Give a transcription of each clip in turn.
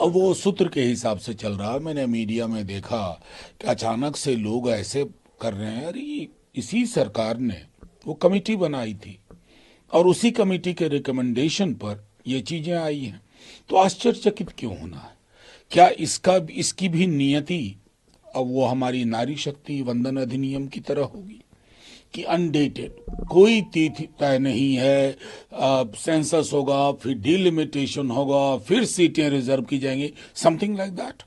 अब वो सूत्र के हिसाब से चल रहा है। मैंने मीडिया में देखा कि अचानक से लोग ऐसे कर रहे हैं, अरे इसी सरकार ने वो कमेटी बनाई थी और उसी कमेटी के रिकमेंडेशन पर ये चीजें आई हैं, तो आश्चर्यचकित क्यों होना है? क्या इसकी भी नियति अब वो हमारी नारी शक्ति वंदन अधिनियम की तरह होगी कि अनडेटेड, कोई तिथि तय नहीं है, सेंसस होगा, फिर डिलिमिटेशन होगा, फिर सीटें रिजर्व की जाएंगी, समथिंग लाइक दैट?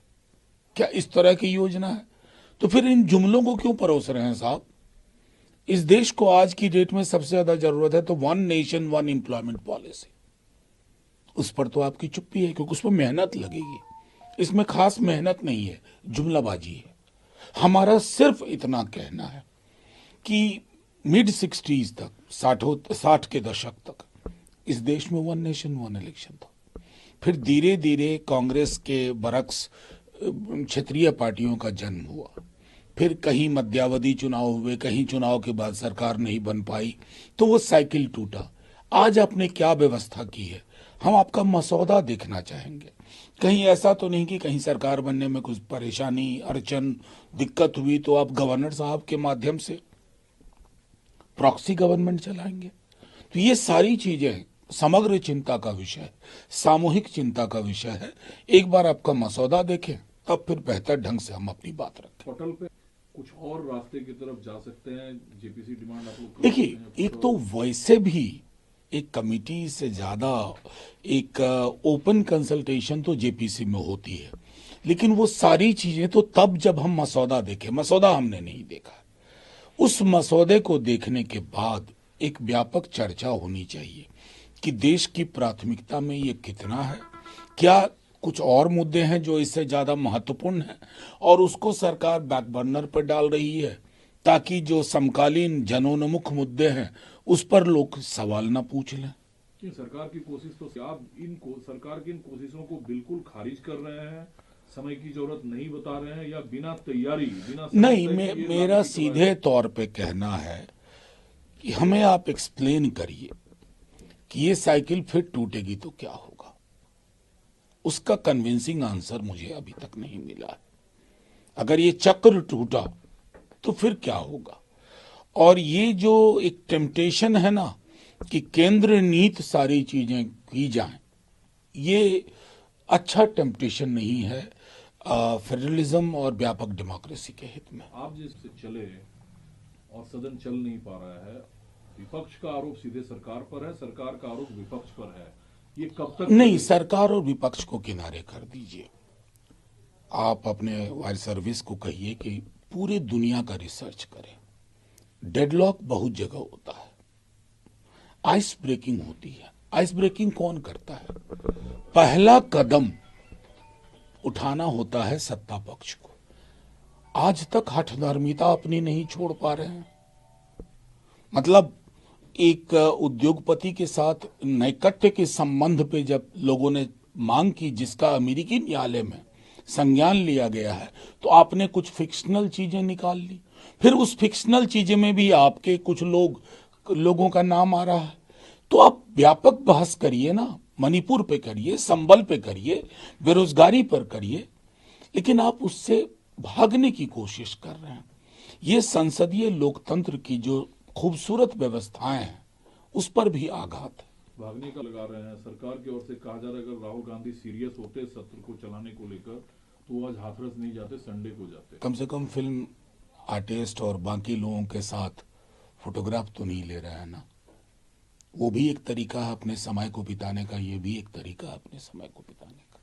क्या इस तरह की योजना है? तो फिर इन जुमलों को क्यों परोस रहे हैं साहब? इस देश को आज की डेट में सबसे ज्यादा जरूरत है तो one nation one employment policy. उस पर तो आपकी चुप्पी है क्योंकि उस पर मेहनत लगेगी। इसमें खास मेहनत नहीं है, जुमलाबाजी है। हमारा सिर्फ इतना कहना है कि मिड 60s तक, 60 के दशक तक इस देश में वन नेशन वन इलेक्शन था। फिर धीरे धीरे कांग्रेस के बरक्स क्षेत्रीय पार्टियों का जन्म हुआ। फिर कहीं मध्यावधि चुनाव हुए, कहीं चुनाव के बाद सरकार नहीं बन पाई, तो वो साइकिल टूटा। आज आपने क्या व्यवस्था की है, हम आपका मसौदा देखना चाहेंगे। कहीं ऐसा तो नहीं कि कहीं सरकार बनने में कुछ परेशानी, अड़चन, दिक्कत हुई तो आप गवर्नर साहब के माध्यम से प्रॉक्सी गवर्नमेंट चलाएंगे? तो ये सारी चीजें समग्र चिंता का विषय है, सामूहिक चिंता का विषय है। एक बार आपका मसौदा देखें, तब फिर बेहतर ढंग से हम अपनी बात रखें। पटल पे कुछ और रास्ते की तरफ जा सकते हैं, जेपीसी डिमांड आप लोग कर देखिए, सकते हैं एक तो वैसे भी एक कमिटी से ज्यादा एक ओपन कंसल्टेशन तो जेपीसी में होती है, लेकिन वो सारी चीजें तो तब जब हम मसौदा देखें। मसौदा हमने नहीं देखा। उस मसौदे को देखने के बाद एक व्यापक चर्चा होनी चाहिए कि देश की प्राथमिकता में ये कितना है, क्या कुछ और मुद्दे हैं जो इससे ज्यादा महत्वपूर्ण हैं और उसको सरकार बैक बर्नर पर डाल रही है ताकि जो समकालीन जनोन्मुख मुद्दे हैं उस पर लोग सवाल ना पूछ लें। कि सरकार की कोशिश तो आप सरकार की इन कोशिशों को बिल्कुल खारिज कर रहे हैं, समय की जरूरत नहीं बता रहे हैं, या बिना तैयारी बिना समय नहीं, तय किए मेरा लागू करवा रहे सीधे तौर पे कहना है कि हमें आप एक्सप्लेन करिए कि ये साइकिल फिर टूटेगी तो क्या होगा। उसका कन्विंसिंग आंसर मुझे अभी तक नहीं मिला है। अगर ये चक्र टूटा तो फिर क्या होगा? और ये जो एक टेम्पटेशन है ना कि केंद्र नीत सारी चीजें की जाएं, ये अच्छा टेम्पटेशन नहीं है फेडरलिज्म और व्यापक डेमोक्रेसी के हित में। आप जिससे चले और सदन चल नहीं पा रहा है, विपक्ष का आरोप सीधे सरकार पर है, सरकार का आरोप विपक्ष पर है, ये कब तक नहीं, चलेगा? सरकार और विपक्ष को किनारे कर दीजिए। आप अपने वायर सर्विस को कहिए कि पूरी दुनिया का रिसर्च करें। डेडलॉक बहुत जगह होता है, आइस ब्रेकिंग होती है। आइस ब्रेकिंग कौन करता है? पहला कदम उठाना होता है सत्ता पक्ष को। आज तक हठधर्मिता अपनी नहीं छोड़ पा रहे हैं। मतलब एक उद्योगपति के साथ नैकट्य के संबंध पे जब लोगों ने मांग की, जिसका अमेरिकी न्यायालय में संज्ञान लिया गया है, तो आपने कुछ फिक्शनल चीजें निकाल ली। फिर उस फिक्शनल चीजें में भी आपके कुछ लोगों का नाम आ रहा है। तो आप व्यापक बहस करिए ना, मणिपुर पे करिए, संबल पे करिए, बेरोजगारी पर करिए, लेकिन आप उससे भागने की कोशिश कर रहे हैं। ये संसदीय लोकतंत्र की जो खूबसूरत व्यवस्थाएं हैं उस पर भी आघात है। भागने का लगा रहे हैं। सरकार की ओर से कहा जा रहा है अगर राहुल गांधी सीरियस होते सत्र को चलाने को लेकर तो आज हाथरस नहीं जाते, संडे को जाते। कम से कम फिल्म आर्टिस्ट और बाकी लोगों के साथ फोटोग्राफ तो नहीं ले रहा है ना। वो भी एक तरीका है अपने समय को बिताने का, ये भी एक तरीका है अपने समय को बिताने का।